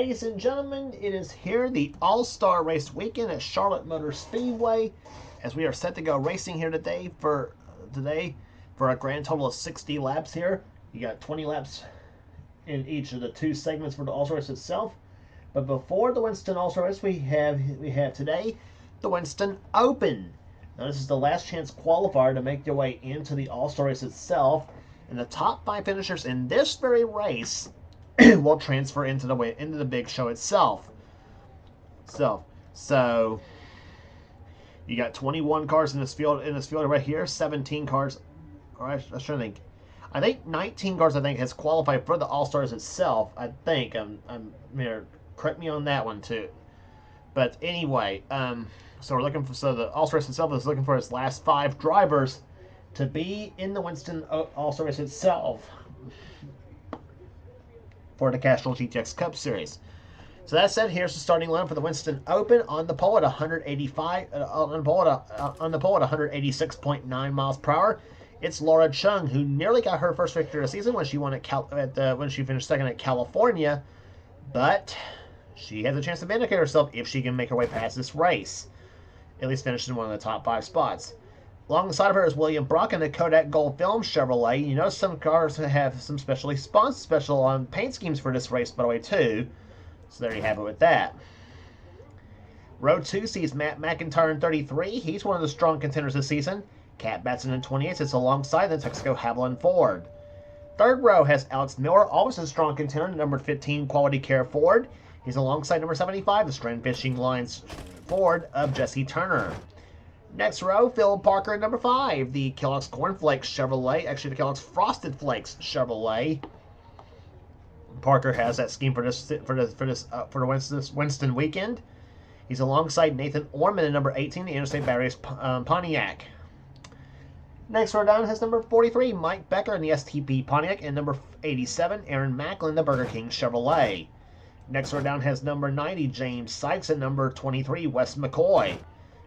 Ladies and gentlemen, it is here, the All-Star Race Weekend at Charlotte Motor Speedway, as we are set to go racing here today for a grand total of 60 laps here. You got 20 laps in each of the two segments for the All-Star Race itself. But before the Winston All-Star Race, we have today the Winston Open. Now this is the last chance qualifier to make their way into the All-Star Race itself, and the top 5 finishers in this very race will transfer into the big show itself. So you got 21 cars in this field right here, 17 cars. Or I was trying to think. I think 19 cars has qualified for the All Stars itself. I think I'm here. Correct me on that one too. But anyway, so we're looking for the All Stars itself is looking for its last 5 drivers to be in the Winston All Star Race itself for the Castrol GTX Cup Series. So that said, here's the starting line for the Winston Open. On the pole at 186.9 miles per hour. It's Laura Chung, who nearly got her first victory of the season when she won when she finished second at California, but she has a chance to vindicate herself if she can make her way past this race. At least finish in one of the top 5 spots. Alongside of her is William Brock in the Kodak Gold Film Chevrolet. You know some cars have some special paint schemes for this race, by the way, too. So there you have it with that. Row 2 sees Matt McIntyre in 33. He's one of the strong contenders this season. Cat Batson in 28 sits alongside the Texaco Haviland Ford. Third row has Alex Miller, always a strong contender, number 15 Quality Care Ford. He's alongside number 75, the Strand Fishing Lines Ford of Jesse Turner. Next row, Phil Parker at number 5, the Kellogg's Cornflakes Chevrolet, actually the Kellogg's Frosted Flakes Chevrolet. Parker has that scheme for the Winston weekend. He's alongside Nathan Orman at number 18, the Interstate Batteries Pontiac. Next row down has number 43, Mike Becker in the STP Pontiac, and number 87, Aaron Macklin, the Burger King Chevrolet. Next row down has number 90, James Sykes, and number 23, Wes McCoy.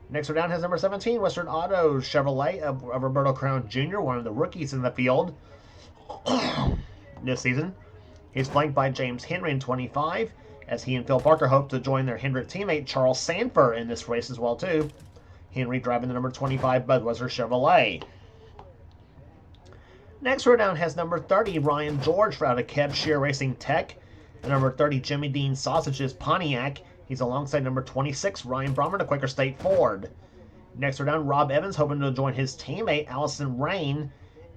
Next row down has number 17, Western Auto Chevrolet of Roberto Crown Jr., one of the rookies in the field this season. He's flanked by James Henry in 25, as he and Phil Parker hope to join their Hendrick teammate Charles Sanford in this race as well, too. Henry driving the number 25 Budweiser Chevrolet. Next row down has number 30, Ryan George out of Kev Shear Racing Tech, and number 30, Jimmy Dean Sausages Pontiac. He's alongside number 26, Ryan Brommer, the Quaker State Ford. Next row down, Rob Evans hoping to join his teammate Allison Rain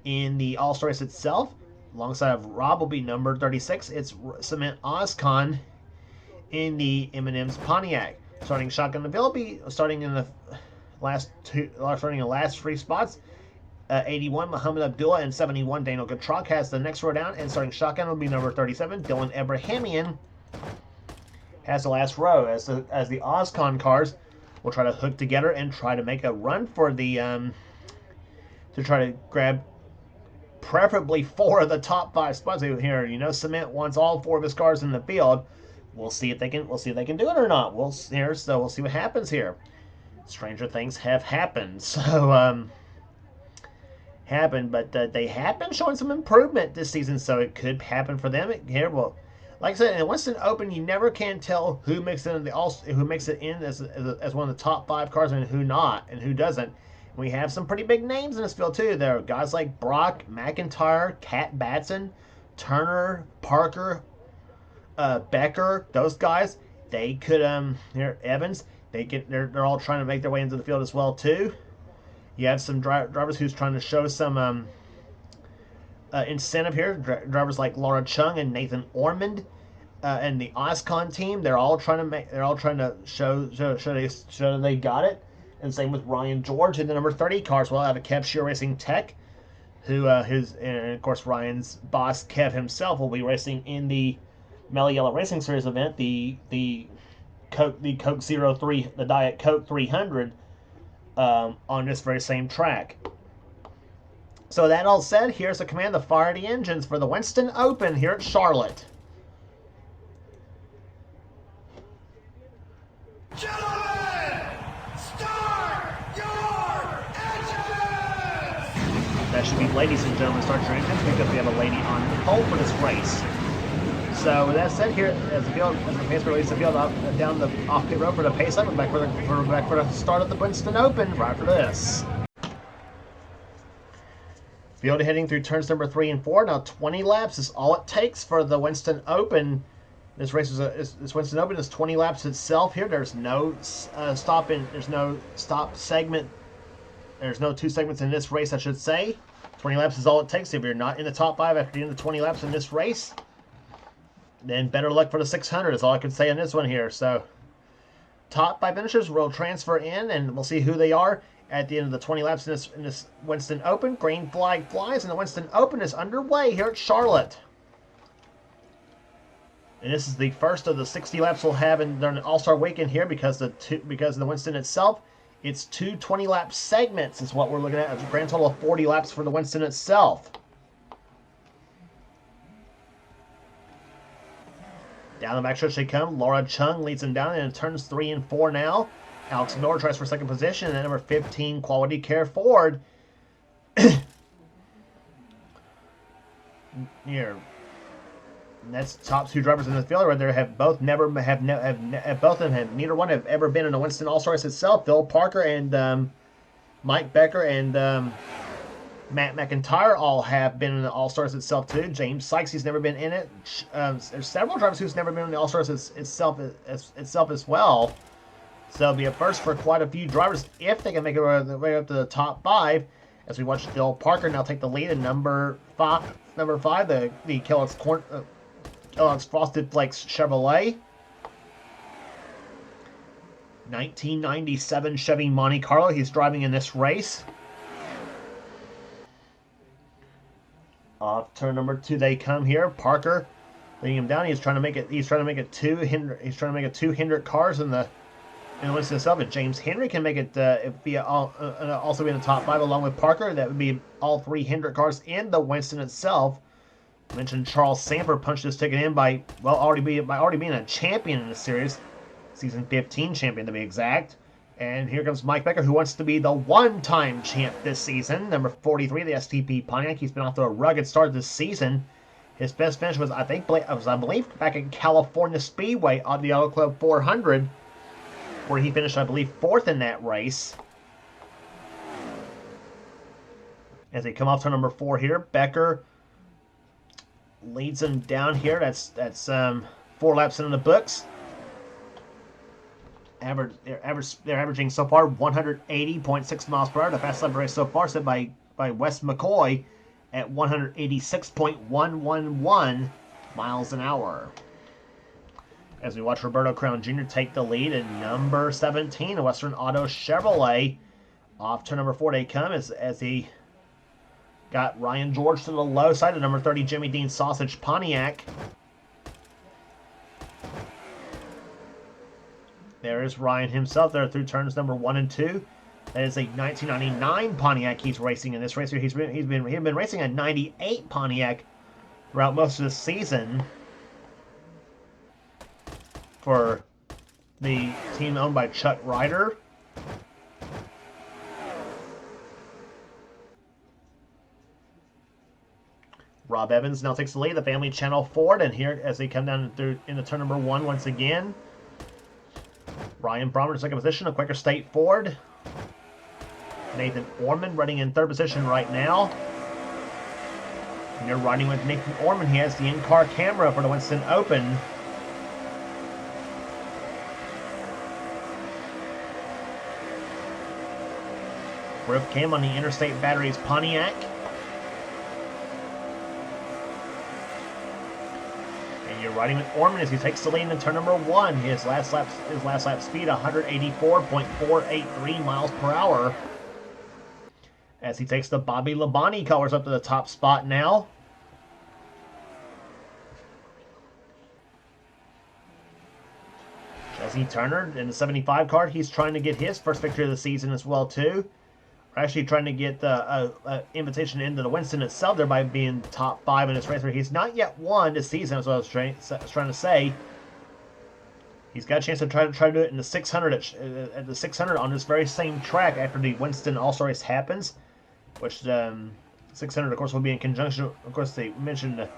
in the All-Star Race itself. Alongside of Rob will be number 36. It's Cement Oscon in the M&M's Pontiac. Starting shotgun, the will be starting in the last 3 spots. 81, Muhammad Abdullah, and 71, Daniel Gatrok has the next row down, and starting shotgun will be number 37, Dylan Abrahamian has the last row, as the Oscon cars will try to hook together and try to make a run for the to try to grab preferably 4 of the top 5 spots here. You know, Cement wants all 4 of his cars in the field. We'll see if they can do it or not. We'll see what happens here. Stranger things have happened. So but they have been showing some improvement this season, so it could happen for them here. Well, like I said, in the Winston Open, you never can tell who makes it in as one of the top 5 cars and who not, and who doesn't. We have some pretty big names in this field too. There are guys like Brock, McIntyre, Cat Batson, Turner, Parker, Becker. Those guys, they could Evans. They're all trying to make their way into the field as well too. You have some drivers who's trying to show some incentive here. Drivers like Laura Chung and Nathan Ormond, and the Oscon team. They're all trying to show they got it. And same with Ryan George in the number 30 cars. Well, out of Kev Shear Racing Tech, and of course Ryan's boss Kev himself will be racing in the Mellow Yellow Racing Series event, the Coke 03, the Diet Coke 300. On this very same track. So that all said, here's the command to fire the engines for the Winston Open here at Charlotte. Gentlemen, start your engines! That should be ladies and gentlemen, start your engines, because we have a lady on the pole for this race. So with that said, here as the pace releases the field down the off pit road for the pace up, and back for the start of the Winston Open right after this. Field heading through turns number 3 and 4. Now 20 laps is all it takes for the Winston Open. This race this Winston Open is 20 laps itself. Here, there's no there's no stop segment. There's no 2 segments in this race, I should say. 20 laps is all it takes. If you're not in the top 5 after doing the 20 laps in this race, then better luck for the 600 is all I can say on this one here. So, top 5 finishers will transfer in, and we'll see who they are at the end of the 20 laps in this Winston Open. Green flag flies, and the Winston Open is underway here at Charlotte. And this is the first of the 60 laps we'll have during the All-Star Weekend here because of the Winston itself. It's 2 20-lap segments is what we're looking at. It's a grand total of 40 laps for the Winston itself. Down the backstretch they come. Laura Chung leads them down in turns 3 and 4 now. Alex Miller tries for second position, and then number 15, Quality Care Ford. Here. And that's top 2 drivers in the field right there. Both of them have neither one have ever been in a Winston All-Star race itself. Phil Parker and Mike Becker and Matt McIntyre all have been in the All-Stars itself too. James Sykes, he's never been in it. There's several drivers who's never been in the All-Stars itself as well. So it'll be a first for quite a few drivers if they can make it way up to the top 5. As we watch Phil Parker now take the lead in number 5, the Kellogg's Frosted Flakes Chevrolet. 1997 Chevy Monte Carlo he's driving in this race. Off turn number 2 they come here. Parker leading him down. He's trying to make it 2 Hendrick cars in the Winston itself. If James Henry can make it also be in the top 5 along with Parker, that would be all 3 Hendrick cars in the Winston itself. I mentioned Charles Sanford punched his ticket in by already being a champion in the series, season 15 champion to be exact. And here comes Mike Becker, who wants to be the one-time champ this season. Number 43, the STP Pontiac. He's been off to a rugged start this season. His best finish was, I believe, back in California Speedway on the Auto Club 400, where he finished, I believe, 4th in that race. As they come off turn number 4 here, Becker leads them down here. That's 4 laps in the books. They're averaging so far 180.6 miles per hour. The fastest lap race so far set by Wes McCoy at 186.111 miles an hour. As we watch Roberto Crown Jr. take the lead in number 17, a Western Auto Chevrolet. Off turn number 4 they come as he got Ryan George to the low side of number 30 Jimmy Dean Sausage Pontiac. There is Ryan himself there through turns number 1 and 2. That is a 1999 Pontiac he's racing in this race here. He's been racing a 98 Pontiac throughout most of the season for the team owned by Chuck Ryder. Rob Evans now takes the lead, the Family Channel Ford, and here as they come down into turn number 1 once again. Ryan Brommer in second position, a Quaker State Ford. Nathan Orman running in 3rd position right now. And you're riding with Nathan Orman. He has the in-car camera for the Winston Open. Roof cam on the Interstate Batteries Pontiac. You're riding with Orman as he takes the lead in turn number 1. His last lap speed 184.483 miles per hour. As he takes the Bobby Labonte colors up to the top spot now. Jesse Turner in the 75 car, he's trying to get his first victory of the season as well too. We're actually trying to get the invitation into the Winston itself there by being top 5 in this race. He's not yet won this season, as I was trying to say. He's got a chance to try to do it in the 600 at the 600 on this very same track after the Winston All-Star race happens, which 600 of course will be in conjunction. Of course, they mentioned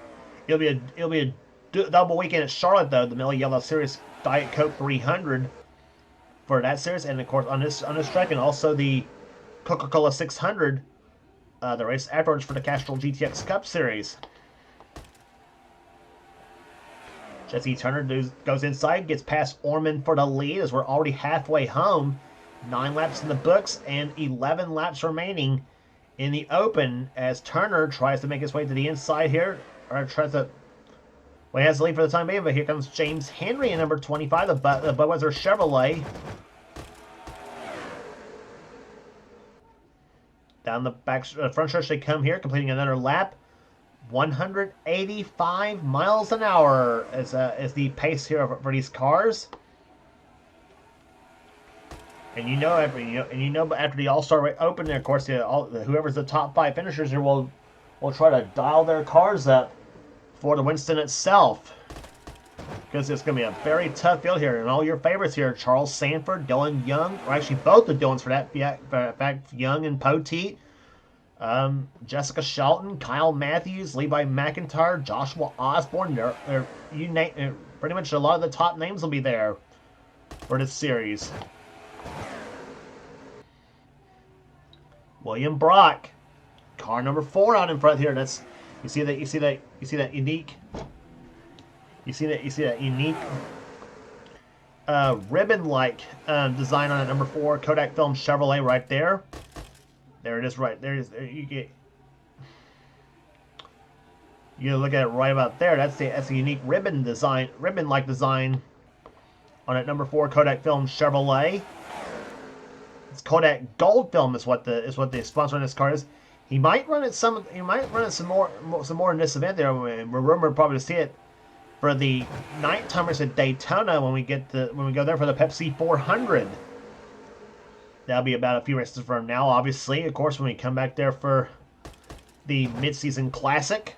it'll be double weekend at Charlotte, though, the Miller Yellow Series Diet Coke 300 for that series, and of course on this track, and also the Coca-Cola 600, the race afterwards for the Castrol GTX Cup Series. Jesse Turner goes inside, gets past Orman for the lead as we're already halfway home. 9 laps in the books and 11 laps remaining in the open as Turner tries to make his way to the inside here, or tries to. Well, he has the lead for the time being, but here comes James Henry in number 25, the Budweiser Chevrolet. Down the front stretch they come here, completing another lap. 185 miles an hour is the pace here for these cars. And after the All-Star Open, of course, whoever's the top 5 finishers here will try to dial their cars up for the Winston itself, because it's going to be a very tough field here. And all your favorites here: Charles Sanford, Dylan Young, or actually both the Dylans for that fact, Young and Poteet. Jessica Shelton, Kyle Matthews, Levi McIntyre, Joshua Osborne. You name pretty much a lot of the top names will be there for this series. William Brock, car number 4 out in front here. That's you see that unique ribbon-like design on it, number 4 Kodak Film Chevrolet right there. There it is, right there. You look at it right about there. That's a unique ribbon-like design on that number 4 Kodak Film Chevrolet. It's Kodak Gold Film is what the sponsor on this car is. He might run it some more in this event there. We're rumored probably to see it for the night timers at Daytona when we go there for the Pepsi 400. That'll be about a few races from now, obviously. Of course, when we come back there for the mid-season classic.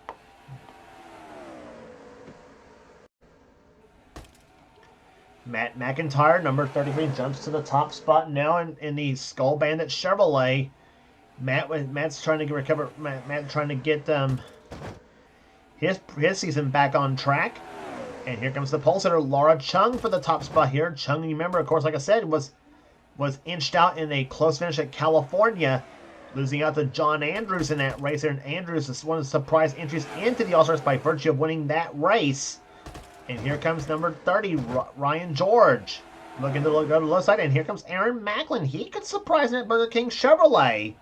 Matt McIntyre, number 33, jumps to the top spot now in the Skull Bandit Chevrolet. Matt's trying to recover. Matt trying to get his season back on track. And here comes the pole sitter, Laura Chung, for the top spot here. Chung, you remember, of course, like I said, was inched out in a close finish at California, losing out to John Andrews in that race. And Andrews is one of the surprise entries into the All-Stars by virtue of winning that race. And here comes number 30, Ryan George, looking to go to the low side. And here comes Aaron Macklin. He could surprise in that Burger King Chevrolet.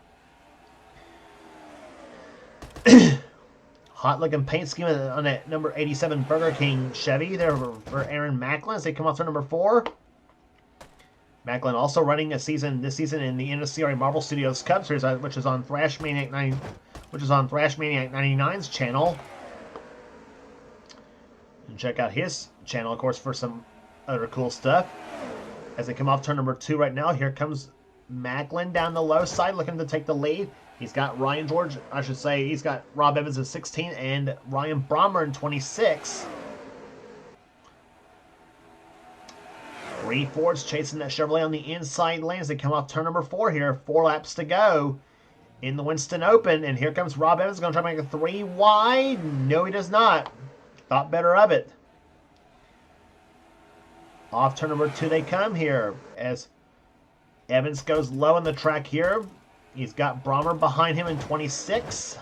Hot-looking paint scheme on that number 87 Burger King Chevy there for Aaron Macklin as they come off to number 4. Macklin also running this season in the NNSCRA Marvel Studios Cup Series, which is on Thrash Maniac 99's channel. And check out his channel, of course, for some other cool stuff. As they come off turn number 2 right now, here comes Macklin down the low side, looking to take the lead. He's got Ryan George, I should say, he's got Rob Evans in 16 and Ryan Brommer in 26. 3 Fords chasing that Chevrolet on the inside lanes. They come off turn number 4 here. 4 laps to go in the Winston Open. And here comes Rob Evans, going to try to make a 3 wide. No, he does not. Thought better of it. Off turn number 2 they come here as Evans goes low on the track here. He's got Brommer behind him in 26.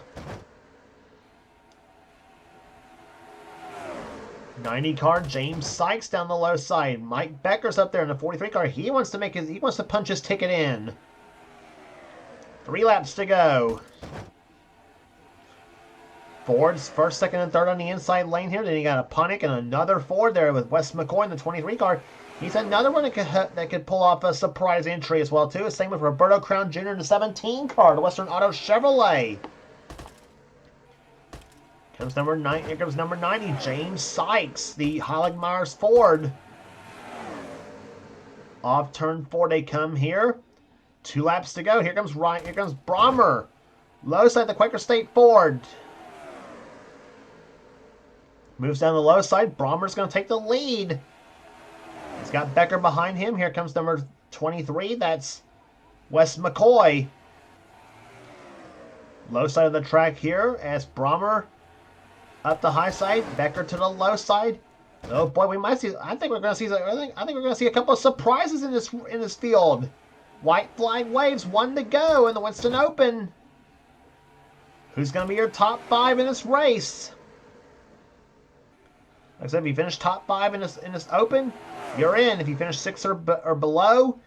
90 car, James Sykes down the low side. Mike Becker's up there in the 43 car. He wants to punch his ticket in. 3 laps to go. Ford's first, second, and third on the inside lane here. Then you got a Punick and another Ford there with Wes McCoy in the 23 car. He's another one that could pull off a surprise entry as well, too. Same with Roberto Crown Jr. in the 17 car, the Western Auto Chevrolet. Here comes number 90, James Sykes, the Heiligmeyers Ford. Off turn 4 they come here. 2 laps to go. Here comes Brommer. Low side, the Quaker State Ford. Moves down the low side. Brommer's going to take the lead. He's got Becker behind him. Here comes number 23. That's Wes McCoy. Low side of the track here as Brommer up the high side, Becker to the low side. Oh boy, we might see. I think we're going to see. I think we're going to see a couple of surprises in this field. White flag waves, one to go in the Winston Open. Who's going to be your top 5 in this race? Like I said, if you finish top 5 in this Open, you're in. If you finish 6 or below,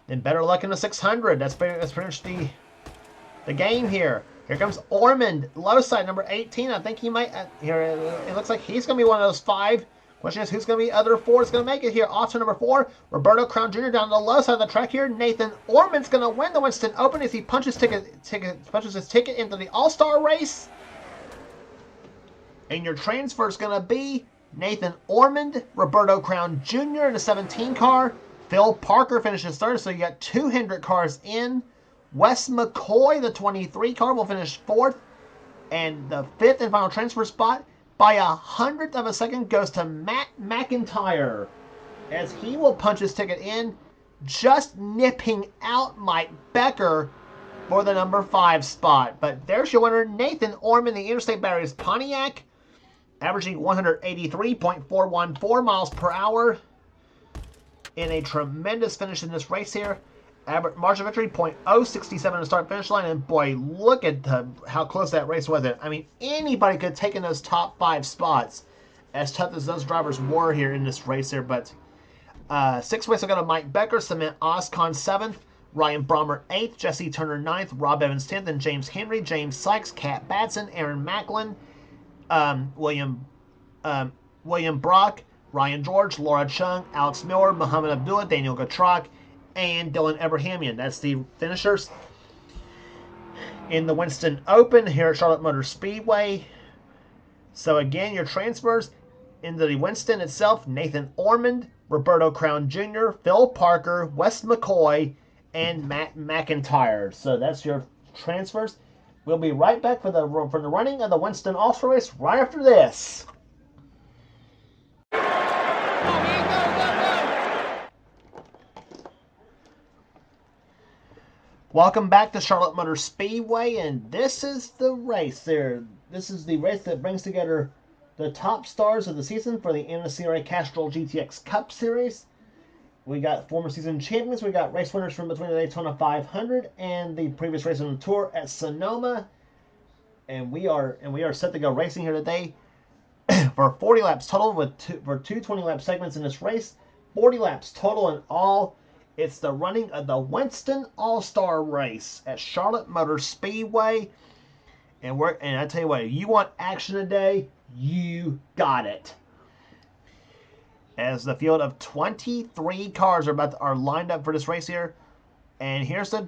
then better luck in the 600. That's pretty much the game here. Here comes Ormond, low side, number 18. I think he might. Here it looks like he's going to be one of those 5. Question is, who's going to be other 4 is going to make it here? Also, number 4, Roberto Crown Jr. down the low side of the track here. Nathan Ormond's going to win the Winston Open as he punches his ticket into the All-Star race. And your transfer is going to be Nathan Ormond, Roberto Crown Jr. in the 17 car. Phil Parker finishes 3rd, so you got 2 Hendrick cars in. Wes McCoy, the 23 car, will finish 4th. And the 5th and final transfer spot, by 100th of a second, goes to Matt McIntyre, as he will punch his ticket in, just nipping out Mike Becker for the number 5 spot. But there's your winner, Nathan Ormond, the Interstate Batteries Pontiac, averaging 183.414 miles per hour in a tremendous finish in this race here. Margin of victory, .067 to start finish line, and boy, look at how close that race was. I mean, anybody could have taken those top 5 spots, as tough as those drivers were here in this race here. But 6th race will go to Mike Becker, Cement Oscon 7th, Ryan Brommer 8th, Jesse Turner 9th, Rob Evans 10th, and James Henry, James Sykes, Kat Batson, Aaron Macklin, William Brock, Ryan George, Laura Chung, Alex Miller, Muhammad Abdullah, Daniel Gatrak, and Dylan Abrahamian. That's the finishers in the Winston Open here at Charlotte Motor Speedway. So again, your transfers into the Winston itself: Nathan Ormond, Roberto Crown Jr., Phil Parker, Wes McCoy, and Matt McIntyre. So that's your transfers. We'll be right back for the running of the Winston All-Star race right after this. Welcome back to Charlotte Motor Speedway, and this is the race there. This is the race that brings together the top stars of the season for the NNSCRA Castrol GTX Cup Series. We got former season champions. We got race winners from between the Daytona 500 and the previous race on the tour at Sonoma. And we are set to go racing here today for 40 laps total for two 20-lap segments in this race. 40 laps total in all. It's the running of the Winston All-Star Race at Charlotte Motor Speedway. And I tell you what, if you want action today, you got it. As the field of 23 cars are lined up for this race here. And here's the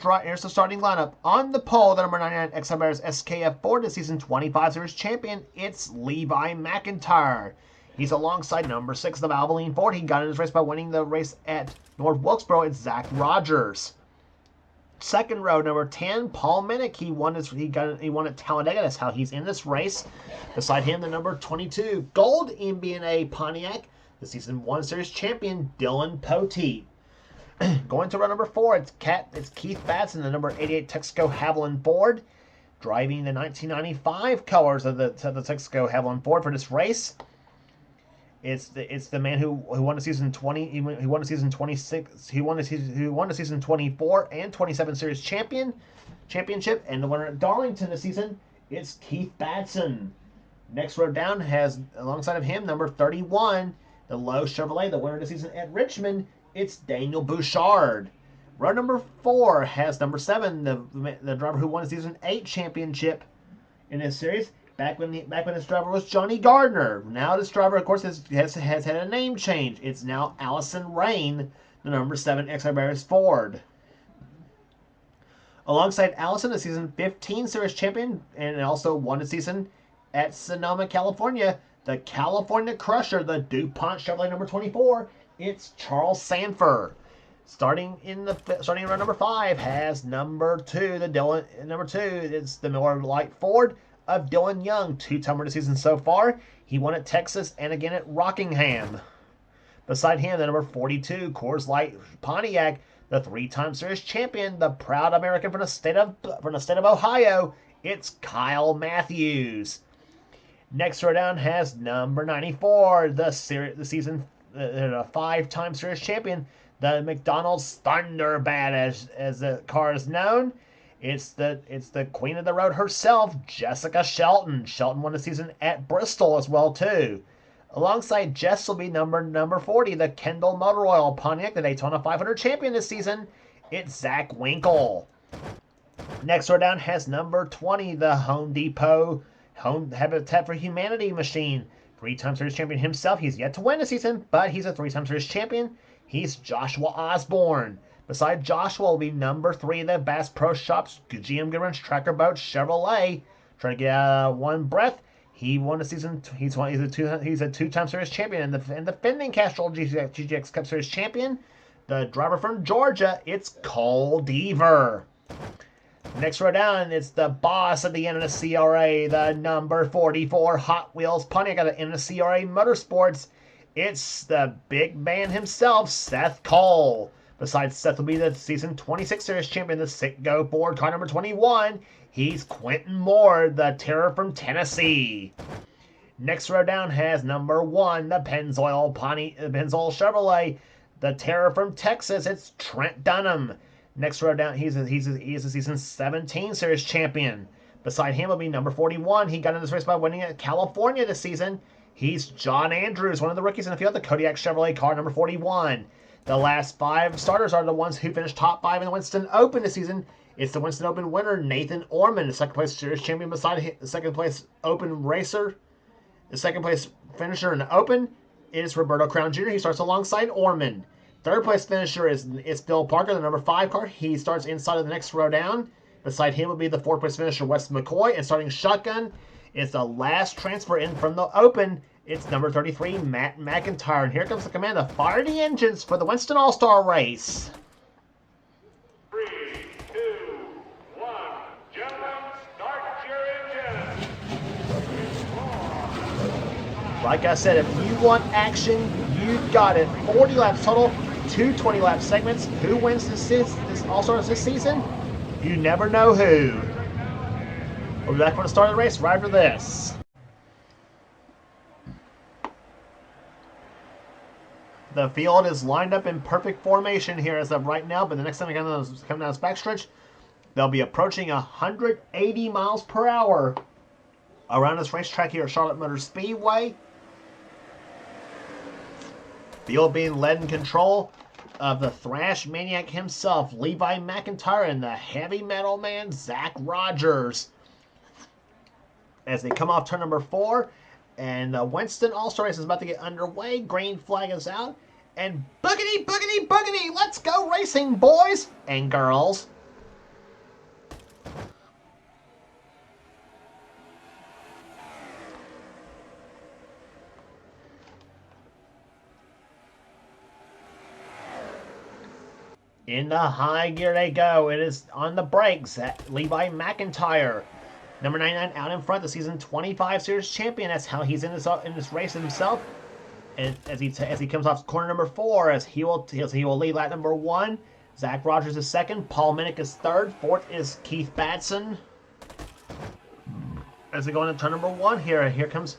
starting lineup. On the pole, the number 99 XR Bears SKF Ford, the season 25 series champion, it's Levi McIntyre. He's alongside number 6, the Valvoline Ford. He got in his race by winning the race at North Wilkesboro. It's Zach Rogers. Second row, number 10, Paul Minnick. He won at Talladega. That's how he's in this race. Beside him, the number 22, Gold MB&A Pontiac, the season 1 series champion, Dylan Poteet. Going to row number 4, it's Keith Batson, the number 88 Texaco Haviland Ford, driving the 1995 colors of the Texaco Haviland Ford for this race. It's the man who won the season 20. He won the season 26. He won the season 24 and 27 series championship, and the winner at Darlington this season. It's Keith Batson. Next row down has alongside of him number 31, the Lowe Chevrolet, the winner this season at Richmond. It's Daniel Bouchard. Row number 4 has number 7, the driver who won the season 8 championship in this series. Back when this driver was Johnny Gardner. Now this driver, of course, has had a name change. It's now Allison Rain, the number 7 XR Bears Ford. Alongside Allison, the season 15 series champion, and also won the season at Sonoma, California, the California Crusher, the DuPont Chevrolet number 24. It's Charles Sanford. Starting in row number 5 has number 2, it's the Miller Lite Ford of Dylan Young, 2-time winner this season so far. He won at Texas and again at Rockingham. Beside him, the number 42 Coors Light Pontiac, the 3-time series champion, the proud American from the state of Ohio. It's Kyle Matthews. Next row down has number 94, the season 5-time series champion, the McDonald's Thunderbat, as the car is known. It's the queen of the road herself, Jessica Shelton. Shelton won the season at Bristol as well too. Alongside Jess will be number 40, the Kendall Motor Oil Pontiac, the Daytona 500 champion this season. It's Zach Winkle. Next row down has number 20, the Home Depot Habitat for Humanity machine. 3-time series champion himself. He's yet to win the season, but he's a 3-time series champion. He's Joshua Osborne. Beside Joshua will be number 3, the Bass Pro Shops GM Goodwrench Tracker Boat Chevrolet. Trying to get one breath. He won the season. He's a 2-time series champion and defending Castrol GTX Cup Series champion. The driver from Georgia, it's Cole Deaver. Next row down, it's the boss of the NNSCRA, the number 44 Hot Wheels Pontiac of the NNSCRA Motorsports. It's the big man himself, Seth Cole. Besides Seth will be the season 26 series champion, the Citgo Ford car number 21. He's Quentin Moore, the terror from Tennessee. Next row down has number 1, the Pennzoil Chevrolet, the terror from Texas. It's Trent Dunham. Next row down, he's a season 17 series champion. Beside him will be number 41. He got in this race by winning at California this season. He's John Andrews, one of the rookies in the field, the Kodiak Chevrolet car number 41. The last 5 starters are the ones who finished top 5 in the Winston Open this season. It's the Winston Open winner, Nathan Orman, the second place series champion beside him, the second place Open racer. The second place finisher in the Open is Roberto Crown Jr. He starts alongside Orman. Third place finisher is Phil Parker, the number 5 car. He starts inside of the next row down. Beside him will be the 4th place finisher, Wes McCoy. And starting shotgun is the last transfer in from the Open. It's number 33, Matt McIntyre. And here comes the command to fire the engines for the Winston All-Star Race. 3, 2, 1. Gentlemen, start your engines. Like I said, if you want action, you got it. 40 laps total, 2 20-lap segments. Who wins this All-Stars this season? You never know who. We'll be back for the start of the race right after this. The field is lined up in perfect formation here as of right now, but the next time they come down this backstretch, they'll be approaching 180 miles per hour around this racetrack here at Charlotte Motor Speedway. Field being led in control of the thrash maniac himself, Levi McIntyre, and the heavy metal man, Zach Rogers. As they come off turn number 4, and the Winston All-Star Race is about to get underway. Green flag is out. And boogity, boogity, boogity, let's go racing, boys and girls. In the high gear they go. It is on the brakes at Levi McIntyre. Number 99 out in front, the season 25 series champion. That's how he's in this race himself. And as he comes off corner number 4, as he will lead lap number 1. Zach Rogers is 2nd. Paul Minnick is 3rd. 4th is Keith Batson. As they go into turn number 1 here comes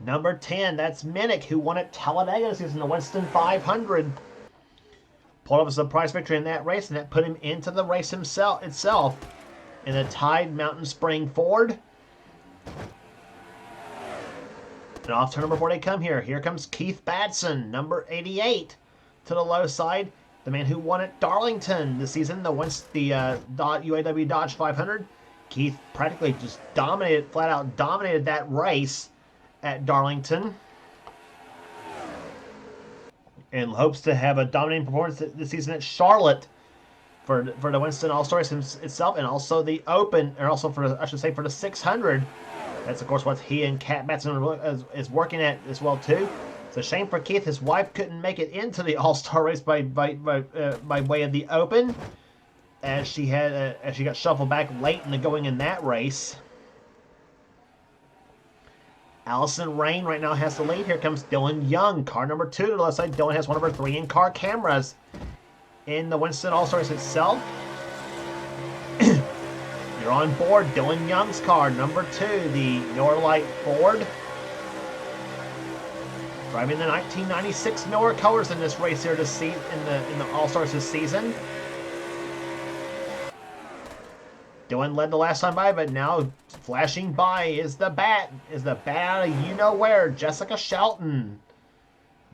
number 10. That's Minnick, who won at Talladega this season, the Winston 500. Pulled up a surprise victory in that race, and that put him into the race itself. In the Tide Mountain Spring Ford. And off turn number 4 they come here. Here comes Keith Batson, number 88. To the low side, the man who won at Darlington this season, the UAW Dodge 500. Keith practically just flat out dominated that race at Darlington. And hopes to have a dominating performance this season at Charlotte. For the Winston All-Star itself, and also the Open, or also for the 600. That's of course what he and Kat Batson is working at as well too. It's a shame for Keith. His wife couldn't make it into the All-Star race by way of the Open, as she got shuffled back late in the going in that race. Allison Rain right now has the lead. Here comes Dylan Young, car number 2 to the left side. Dylan has one of her 3 in-car cameras in the Winston All-Star Race itself. You're on board Dylan Young's car, number 2, the Norlight Ford. Driving the 1996 Miller colors in this race here to see in the All-Stars this season. Dylan led the last time by, but now flashing by is the bat you know where, Jessica Shelton.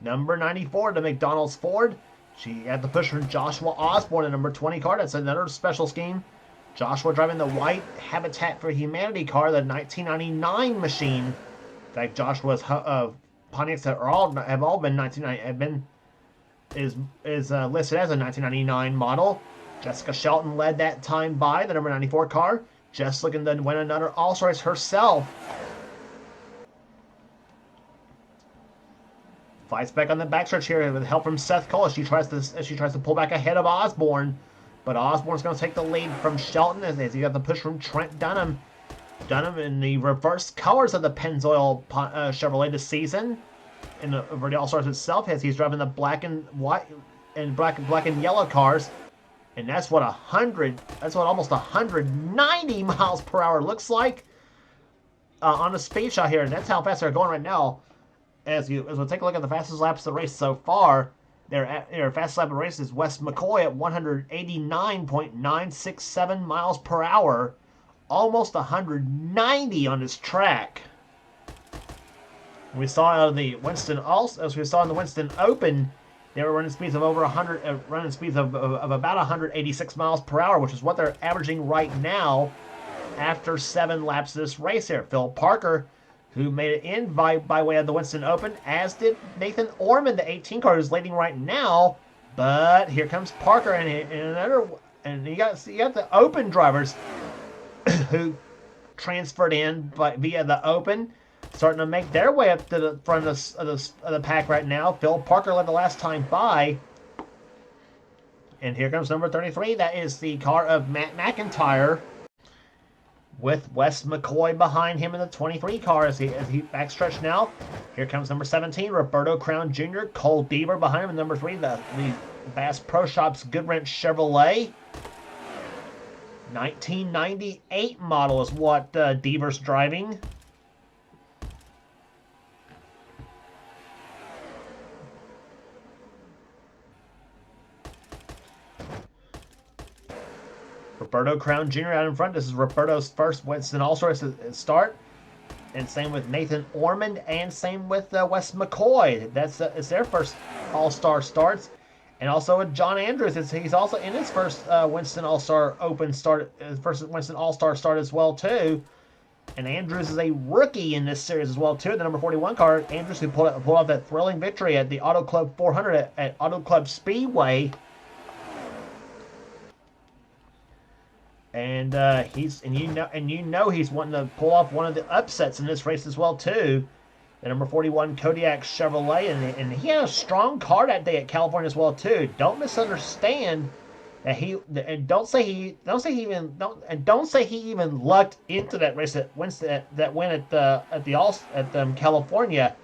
Number 94 to McDonald's Ford. She had the push from Joshua Osborne in number 20 car. That's another special scheme. Joshua driving the white Habitat for Humanity car, the 1999 machine. In fact, Joshua's Pontiacs have all been 1990 is listed as a 1999 model. Jessica Shelton led that time by the number 94 car, just looking to win another All-Stars herself. Fights back on the backstretch here with help from Seth Cole as she tries to pull back ahead of Osborne, but Osborne's going to take the lead from Shelton as he got the push from Trent Dunham. Dunham in the reverse colors of the Pennzoil Chevrolet this season for the All-Stars itself, as he's driving the black and white and black and yellow cars, and that's what almost 190 miles per hour looks like on the speed shot here, and that's how fast they're going right now. As we take a look at the fastest laps of the race so far, their fastest lap of the race is Wes McCoy at 189.967 miles per hour. Almost 190 on this track. We saw in the Winston Open, they were running speeds of over 100, running speeds of about 186 miles per hour, which is what they're averaging right now after 7 laps of this race here. Phil Parker, who made it in by way of the Winston Open, as did Nathan Orman, the 18 car, who's leading right now. But here comes Parker, and you got the Open drivers who transferred in via the Open, starting to make their way up to the front of the pack right now. Phil Parker led the last time by. And here comes number 33. That is the car of Matt McIntyre, with Wes McCoy behind him in the 23 car as he backstretch now. Here comes number 17, Roberto Crown Jr., Cole Deaver behind him in number 3, the Bass Pro Shops Goodwrench Chevrolet. 1998 model is what Deaver's driving. Roberto Crown Jr. out in front. This is Roberto's first Winston All-Stars start. And same with Nathan Ormond, and same with Wes McCoy. It's their first All-Star starts. And also with John Andrews, he's also in his first Winston All-Star Open start, his first Winston All-Star start as well too. And Andrews is a rookie in this series as well too. The number 41 car, Andrews, who pulled out that thrilling victory at the Auto Club 400 at Auto Club Speedway. And he's wanting to pull off one of the upsets in this race as well too. The number 41 Kodiak Chevrolet, and he had a strong car that day at California as well too. Don't misunderstand that don't say he even lucked into that race at Winston that went at California.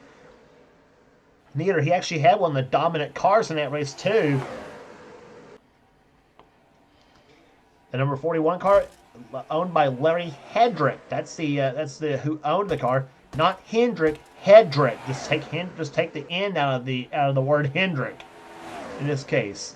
Neither. He actually had one of the dominant cars in that race too. The number 41 car, owned by Larry Hedrick. That's the who owned the car, not Hendrick. Hedrick. Just take the N out of the word Hendrick in this case.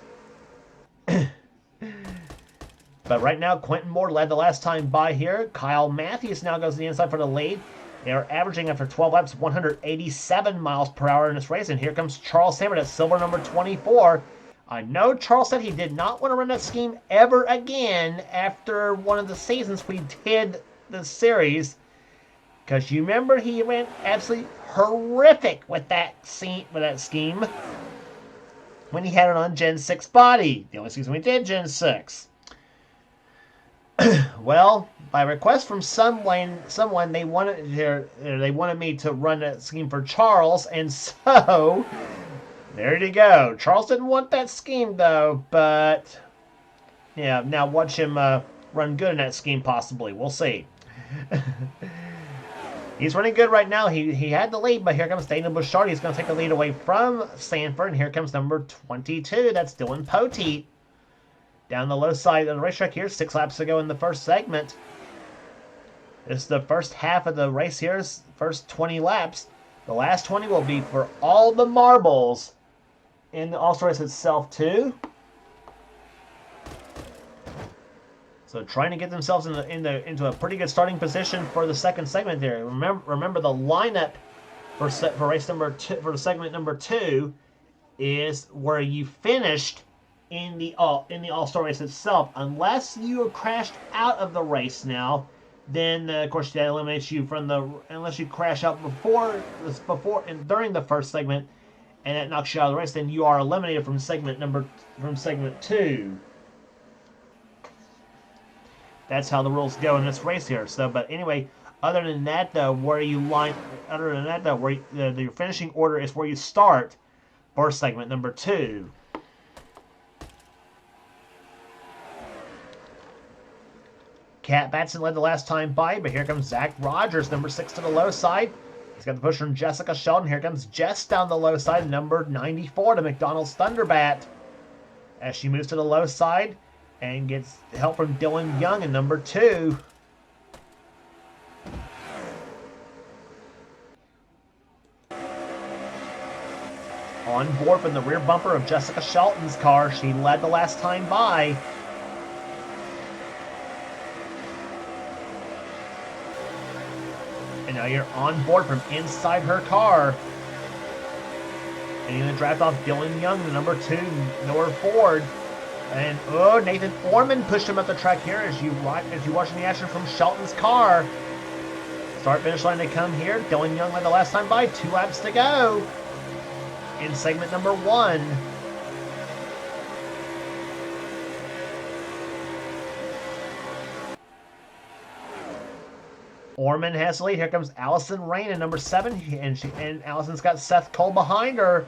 But right now, Quentin Moore led the last time by here. Kyle Matthews now goes to the inside for the lead. They are averaging after 12 laps 187 miles per hour in this race. And here comes Charles Sanford at silver number 24. I know Charles said he did not want to run that scheme ever again after one of the seasons we did the series. Because you remember he went absolutely horrific with that scheme when he had it on Gen 6 body. The only season we did Gen 6. Well, by request from someone they wanted me to run that scheme for Charles, and so there you go. Charles didn't want that scheme though, but yeah, now watch him run good in that scheme possibly. We'll see. He's running good right now. He had the lead, but here comes Daniel Bouchard. He's going to take the lead away from Sanford, and here comes number 22. That's Dylan Poteet. Down the low side of the racetrack here, 6 laps to go in the first segment. This is the first half of the race here, first 20 laps. The last 20 will be for all the marbles in the All-Star race itself too. So trying to get themselves into a pretty good starting position for the second segment there. Remember the lineup for race number 2 for segment number 2 is where you finished in the All-Star race itself. Unless you crashed out of the race now, then of course that eliminates you from unless you crash out before and during the first segment, and that knocks you out of the race, then you are eliminated from segment 2. That's how the rules go in this race here. So, but anyway, other than that though, your finishing order is where you start for segment number 2. Cat Batson led the last time by, but here comes Zach Rogers, number 6 to the low side. He's got the push from Jessica Sheldon. Here comes Jess down the low side, number 94 to McDonald's Thunderbat. As she moves to the low side and gets help from Dylan Young in number 2. On board from the rear bumper of Jessica Shelton's car, she led the last time by. And now you're on board from inside her car. And you're going to draft off Dylan Young, the number 2, Noah Ford. And, Nathan Orman pushed him up the track here as you watching the action from Shelton's car. Start-finish line they come here. Dylan Young led the last time by. 2 laps to go in segment number 1. Orman has the lead. Here comes Allison Rain in number 7, and Allison's got Seth Cole behind her.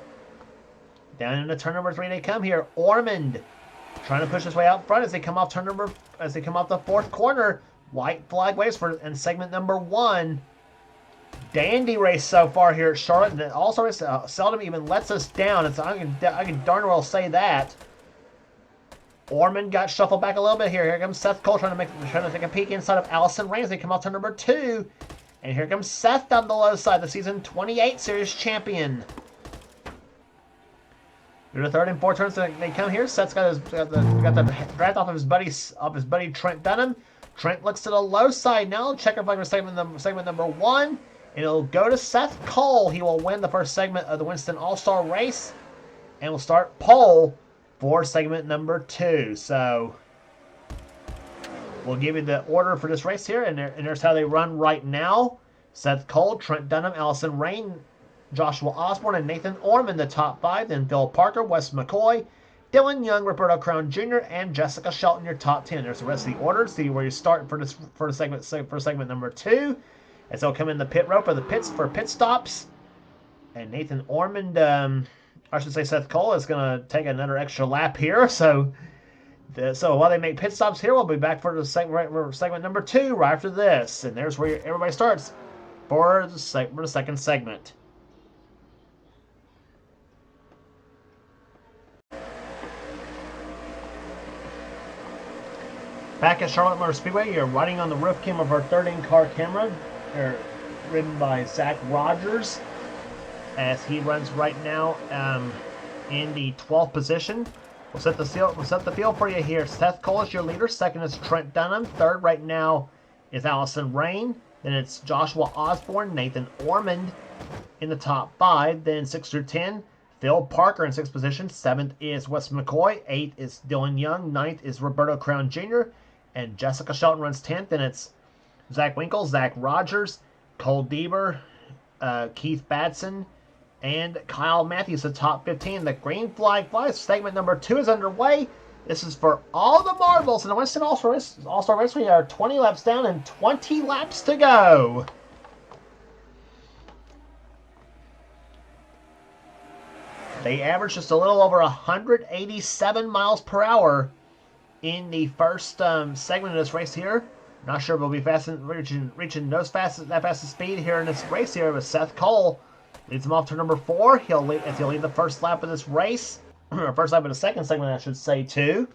Down into turn number 3 they come here. Ormond trying to push his way out front as they come off the 4th corner. White flag waves in segment number 1. Dandy race so far here at Charlotte, and also seldom even lets us down. I can darn well say that. Ormond got shuffled back a little bit here. Here comes Seth Cole trying to take a peek inside of Allison Rain as they come out to number 2. And here comes Seth down the low side, the season 28 series champion. Through the 3rd and 4th turns they come here. Seth's got the draft off his buddy Trent Dunham. Trent looks to the low side now. Checker flag for segment number 1. And it'll go to Seth Cole. He will win the first segment of the Winston All-Star race. And will start pole for segment number 2. So we'll give you the order for this race here, and there's how they run right now. Seth Cole, Trent Dunham, Allison Rain, Joshua Osborne, and Nathan Orman, the top 5. Then Phil Parker, Wes McCoy, Dylan Young, Roberto Crown Jr., and Jessica Shelton, your top 10. There's the rest of the order. See where you start for segment number 2. As they'll come in the pit row for pit stops. And Nathan Ormond, I should say Seth Cole, is going to take another extra lap here. So while they make pit stops here, we'll be back for segment number 2 right after this. And there's where everybody starts for the second segment. Back at Charlotte Motor Speedway, you're riding on the roof cam of our 3rd in-car camera. They're ridden by Zach Rogers, as he runs right now in the 12th position. We'll set the field for you here. Seth Cole is your leader. 2nd is Trent Dunham. 3rd right now is Allison Rain. Then it's Joshua Osborne, Nathan Ormond in the top 5. Then 6 through 10, Phil Parker in 6th position. 7th is Wes McCoy. 8th is Dylan Young. 9th is Roberto Crown Jr. And Jessica Shelton runs 10th. Then it's Zach Winkle, Zach Rogers, Cole Deaver, Keith Batson, and Kyle Matthews, the top 15. The green flag flies. Segment number 2 is underway. This is for all the marbles in the Winston All-Star race. We are 20 laps down and 20 laps to go. They averaged just a little over 187 miles per hour in the first segment of this race here. Not sure if we'll be reaching that fastest speed here in this race here, but Seth Cole leads him off to number 4. He'll lead the first lap of this race, or first lap of the second segment, I should say, too.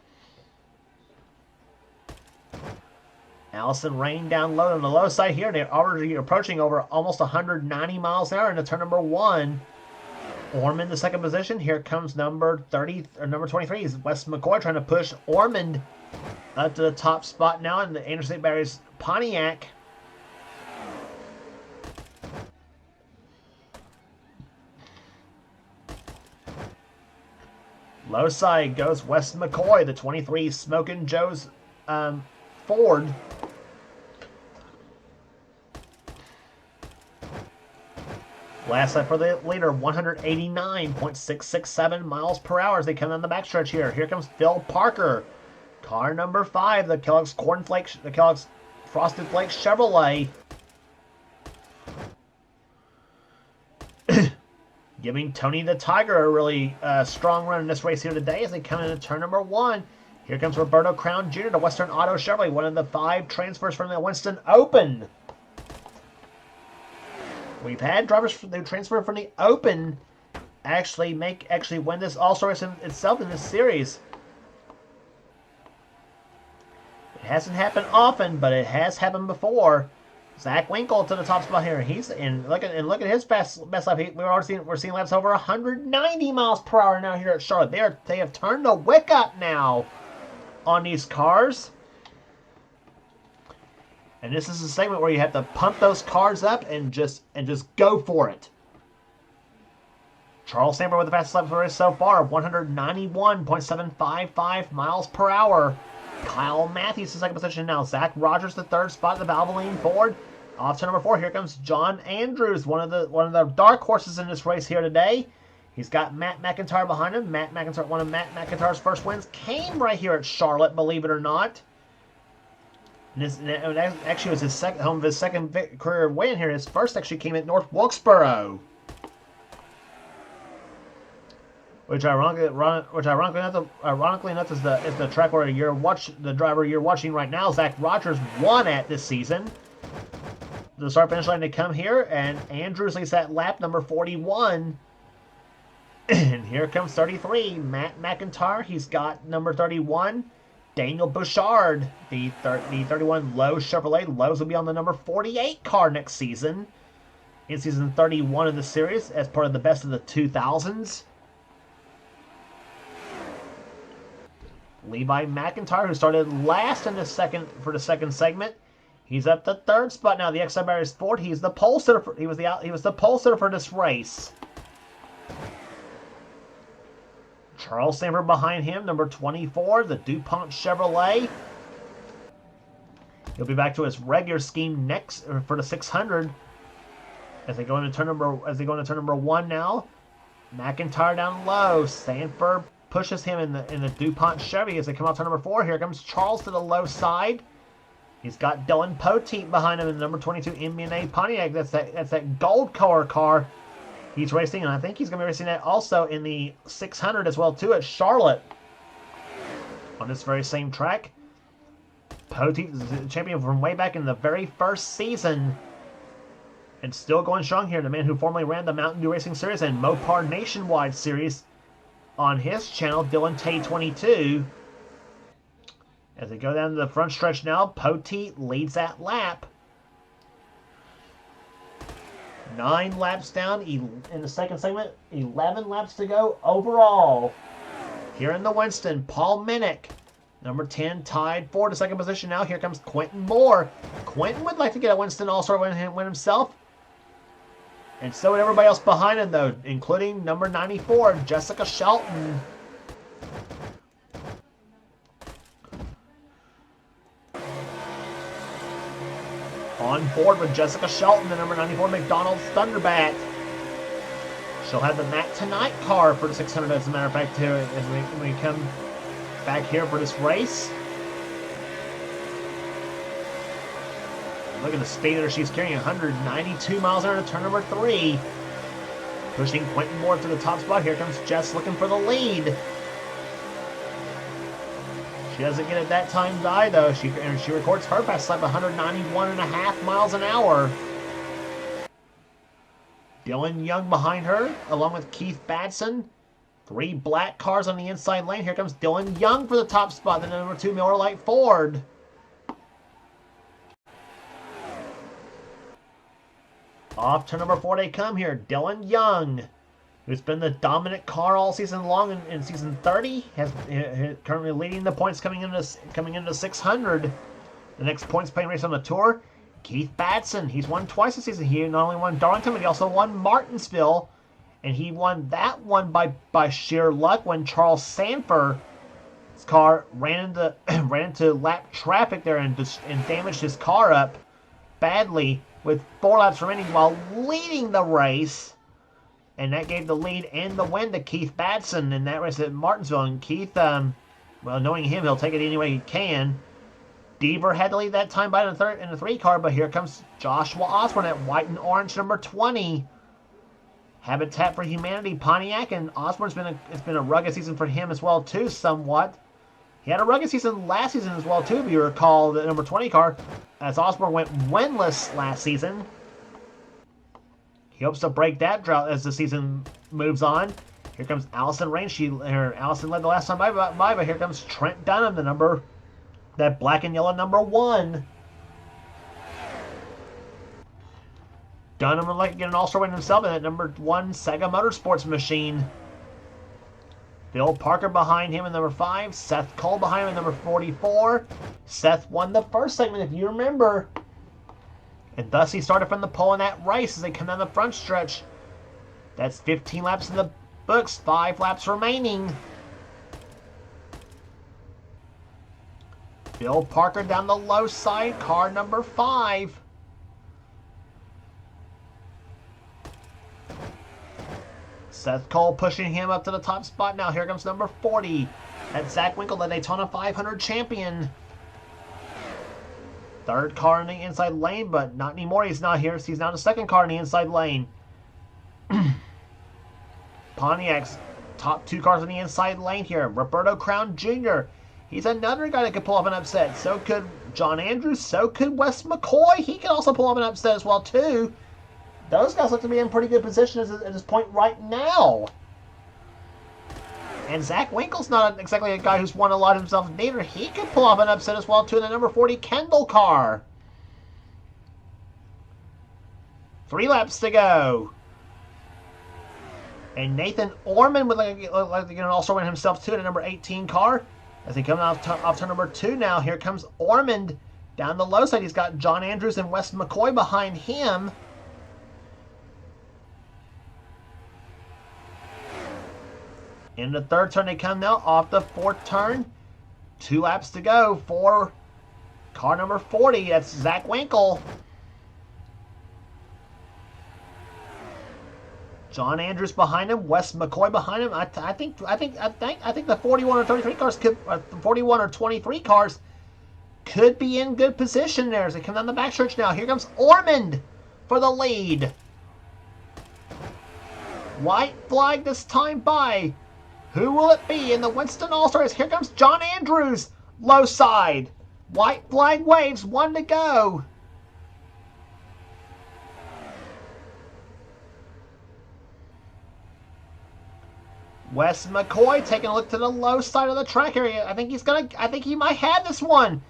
Allison Rain down low on the low side here. They're already approaching over almost 190 miles an hour into turn number 1. Ormond, the second position. Here comes number 30 or number 23 is Wes McCoy trying to push Ormond up to the top spot now in the Anderson Barry's Pontiac. Low side goes Wes McCoy, the 23 Smokin' Joe's Ford. Last lap for the leader, 189.667 miles per hour as they come down the backstretch here. Here comes Phil Parker. Car number 5, the Kellogg's Frosted Flakes Chevrolet. Giving Tony the Tiger a really strong run in this race here today as they come into turn number 1. Here comes Roberto Crown Jr., the Western Auto Chevrolet, one of the 5 transfers from the Winston Open. We've had drivers who transfer from the Open actually win this All-Star race itself in this series. It hasn't happened often, but it has happened before. Zach Winkle to the top spot here. He's in. Look at his best lap. We're seeing laps over 190 miles per hour now here at Charlotte. They have turned the wick up now on these cars. And this is a segment where you have to pump those cars up and just go for it. Charles Sanford with the fastest lap of the race so far, 191.755 miles per hour. Kyle Matthews in second position now. Zach Rogers the third spot of the Valvoline Ford. Off to number 4, here comes John Andrews, one of the dark horses in this race here today. He's got Matt McIntyre behind him. One of Matt McIntyre's first wins came right here at Charlotte, believe it or not. And it actually was his home of his second career win here. His first actually came at North Wilkesboro, which ironically enough is the track where the driver you're watching right now, Zach Rogers, won at this season. The start finish line to come here, and Andrews leads that lap number 41. And here comes 33, Matt McIntyre. He's got number 31. Daniel Bouchard, the 31 Lowe's Chevrolet. Lowe's will be on the number 48 car next season, in season 31 of the series, as part of the best of the 2000s. Levi McIntyre, who started last in the second segment, he's up the third spot now. The XI Barriers Ford. He's the pole sitter. He was the pole sitter for this race. Charles Sanford behind him, number 24, the DuPont Chevrolet. He'll be back to his regular scheme next for the 600 as they go into turn number 1 now. McIntyre down low. Sanford pushes him in the DuPont Chevy as they come out to number 4. Here comes Charles to the low side. He's got Dylan Poteet behind him in the number 22 MBNA Pontiac. That's that gold color car he's racing, and I think he's going to be racing that also in the 600 as well too at Charlotte on this very same track. Poteet is the champion from way back in the very first season, and still going strong here. The man who formerly ran the Mountain Dew Racing Series and Mopar Nationwide Series on his channel, Dylan Tay 22. As they go down to the front stretch now, Poteet leads that lap. 9 laps down in the second segment, 11 laps to go overall. Here in the Winston, Paul Minnick, number 10, tied for the second position now. Here comes Quentin Moore. Quentin would like to get a Winston All-Star win himself. And so would everybody else behind him, though, including number 94, Jessica Shelton. On board with Jessica Shelton, the number 94 McDonald's Thunderbat. She'll have the Matt Tonight car for the 600, as a matter of fact, too, as we come back here for this race. Look at the speed that she's carrying, 192 miles an hour to turn number 3. Pushing Quentin Moore to the top spot. Here comes Jess looking for the lead. She doesn't get it that time die, though. She records her fast lap 191.5 miles an hour. Dylan Young behind her, along with Keith Batson. 3 black cars on the inside lane. Here comes Dylan Young for the top spot, the number 2 Miller Lite Ford. Off to number 4 they come here. Dylan Young, who's been the dominant car all season long in season 30, has currently leading the points coming into 600. The next points paying race on the tour. Keith Batson, he's won twice this season. He not only won Darlington, but he also won Martinsville, and he won that one by sheer luck when Charles Sanford's car ran into lap traffic there and damaged his car up badly with 4 laps remaining while leading the race. And that gave the lead and the win to Keith Batson in that race at Martinsville. And Keith, well, knowing him, he'll take it any way he can. Deaver had to lead that time by in the 3 car, but here comes Joshua Osborne at white and orange number 20. Habitat for Humanity Pontiac, and Osborne's it's been a rugged season for him as well too, somewhat. He had a rugged season last season as well too, if you recall the number 20 car, as Osborne went winless last season. He hopes to break that drought as the season moves on. Here comes Allison Rain. Allison led the last time by, but here comes Trent Dunham, that black and yellow number 1. Dunham would like to get an all-star win himself in that number 1 Sega Motorsports machine. Bill Parker behind him in number 5. Seth Cole behind him in number 44. Seth won the first segment, if you remember. And thus he started from the pole in that race as they come down the front stretch. That's 15 laps in the books, 5 laps remaining. Bill Parker down the low side, car number 5. Seth Cole pushing him up to the top spot now. Here comes number 40. That's Zach Winkle, the Daytona 500 champion. 3rd car in the inside lane, but not anymore. He's not here. He's now the 2nd car in the inside lane. Pontiac's top 2 cars in the inside lane here. Roberto Crown Jr. He's another guy that could pull off an upset. So could John Andrews. So could Wes McCoy. He can also pull off an upset as well, too. Those guys look to be in pretty good position at this point right now. And Zach Winkle's not exactly a guy who's won a lot himself neither. He could pull off an upset as well, too, in the number 40 Kendall car. 3 laps to go. And Nathan Orman would like to get an all-star win himself, too, in the number 18 car. As he comes off to number 2 now, here comes Ormond down the low side. He's got John Andrews and Wes McCoy behind him. In the 3rd turn they come now, off the 4th turn. 2 laps to go for car number 40. That's Zach Winkle. John Andrews behind him, Wes McCoy behind him. I think the 41 or 33 cars could, 41 or 23 cars could be in good position there as they come down the backstretch now. Here comes Ormond for the lead. White flag this time by. Who will it be in the Winston All-Stars? Here comes John Andrews, low side. White flag waves, 1 to go. Wes McCoy taking a look to the low side of the track area. I think he might have this one.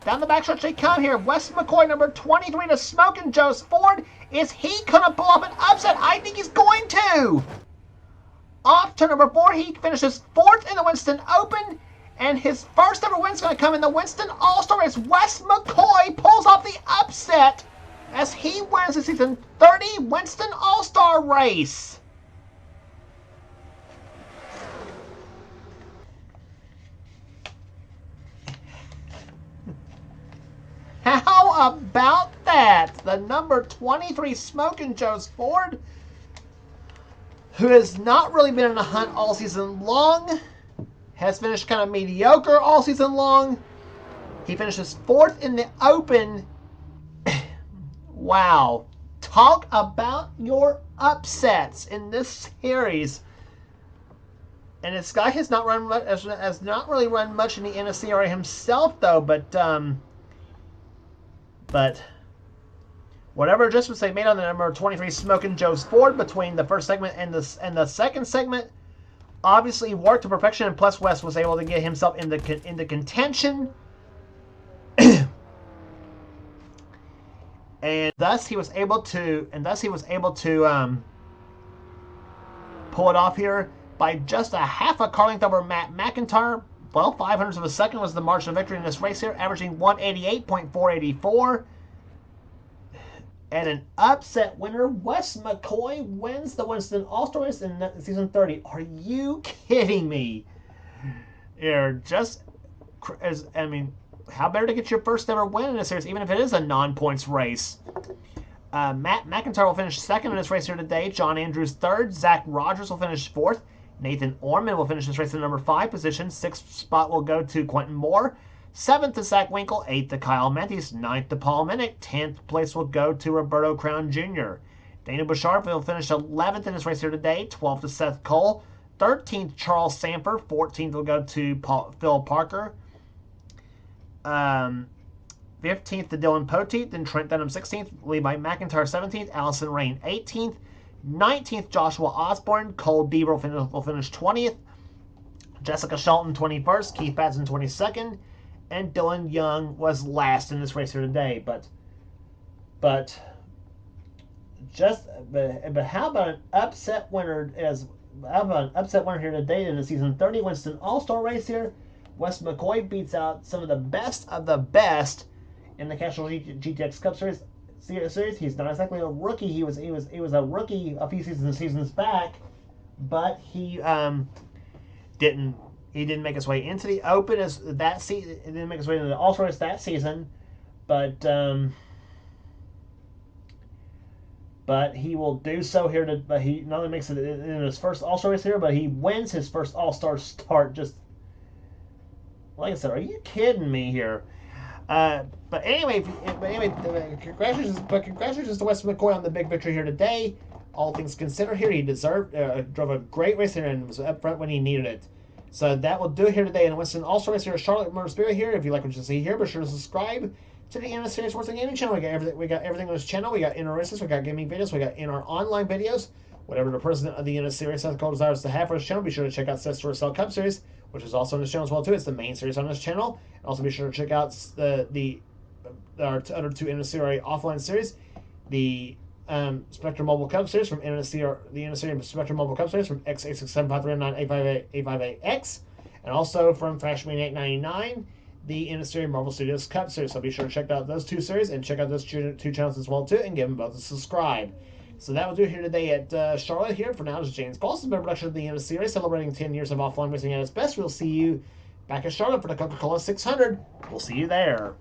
Down the backstretch they come here. Wes McCoy, number 23 to Smokin' Joe's Ford. Is he gonna pull up an upset? I think he's going to. Off to number 4, he finishes 4th in the Winston Open, and his first ever win's going to come in the Winston All-Star as Wes McCoy pulls off the upset as he wins the season 30 Winston All-Star race. How about that? The number 23 Smokin' Joe's Ford, who has not really been in the hunt all season long, has finished kind of mediocre all season long. He finishes 4th in the Open. Wow. Talk about your upsets in this series. And this guy has not really run much in the NNSCRA himself, though. But whatever adjustments they made on the number 23 Smokin' Joe's Ford between the first segment and the 2nd segment obviously worked to perfection, and plus Wes was able to get himself into contention. and thus he was able to pull it off here by just a half a car length over Matt McIntyre. Well, 500ths of a second was the margin of victory in this race here, averaging 188.484. And an upset winner, Wes McCoy wins the Winston All-Star Race in season 30. Are you kidding me? You're just, how better to get your first ever win in a series, even if it is a non-points race? Matt McIntyre will finish second in this race here today. John Andrews third. Zach Rogers will finish fourth. Nathan Orman will finish this race in number 5 position. 6th spot will go to Quentin Moore. 7th to Zach Winkle. 8th to Kyle Matthews. 9th to Paul Minnick. 10th place will go to Roberto Crown Jr. Dana Bouchard will finish 11th in this race here today. 12th to Seth Cole. 13th, Charles Sanford. 14th will go to Phil Parker. 15th to Dylan Poteet. Then Trent Dunham 16th. Levi McIntyre 17th. Allison Rain 18th. 19th, Joshua Osborne. Cole Deaver will finish 20th. Jessica Shelton 21st. Keith Batson 22nd. And Dylan Young was last in this race here today. But how about an upset winner here today in the season 30 Winston All-Star Race here? Wes McCoy beats out some of the best in the Castrol GTX Cup Series. He's not exactly a rookie. He was a rookie a few seasons back, but he didn't make his way into the Open as that season. He didn't make his way into the All-Star Race that season, but he will do so here. But he not only makes it in his first All-Star Race here, but he wins his first All-Star start. Just like I said, are you kidding me here? But anyway, congratulations to Wes McCoy on the big victory here today. All things considered, here he drove a great race here and was up front when he needed it. So that will do it here today in the Winston All-Star Race here at Charlotte Motor Speedway here. If you like what you see here, be sure to subscribe to the NNSCRA Sports and Gaming channel. We got everything on this channel. We got inner races, we got gaming videos, we got in our online videos. Whatever the president of the NNSCRA South Dakota desires to have for his channel, be sure to check out Seth's Sell Cup Series, which is also on this channel as well too. It's the main series on this channel. And also be sure to check out our other 2 NNSCRA offline series, the Spectrum Mobile Cup Series from NNSCRA, the NNSCRA Spectrum Mobile Cup Series from X867539858X, and also from Fashion 899, the NNSCRA Marvel Studios Cup Series. So be sure to check out those 2 series and check out those 2 channels as well too, and give them both a subscribe. So that will do it here today at Charlotte. Here for now is James Paul. This has been a production of the NNSCRA celebrating 10 years of offline racing at its best. We'll see you back at Charlotte for the Coca-Cola 600. We'll see you there.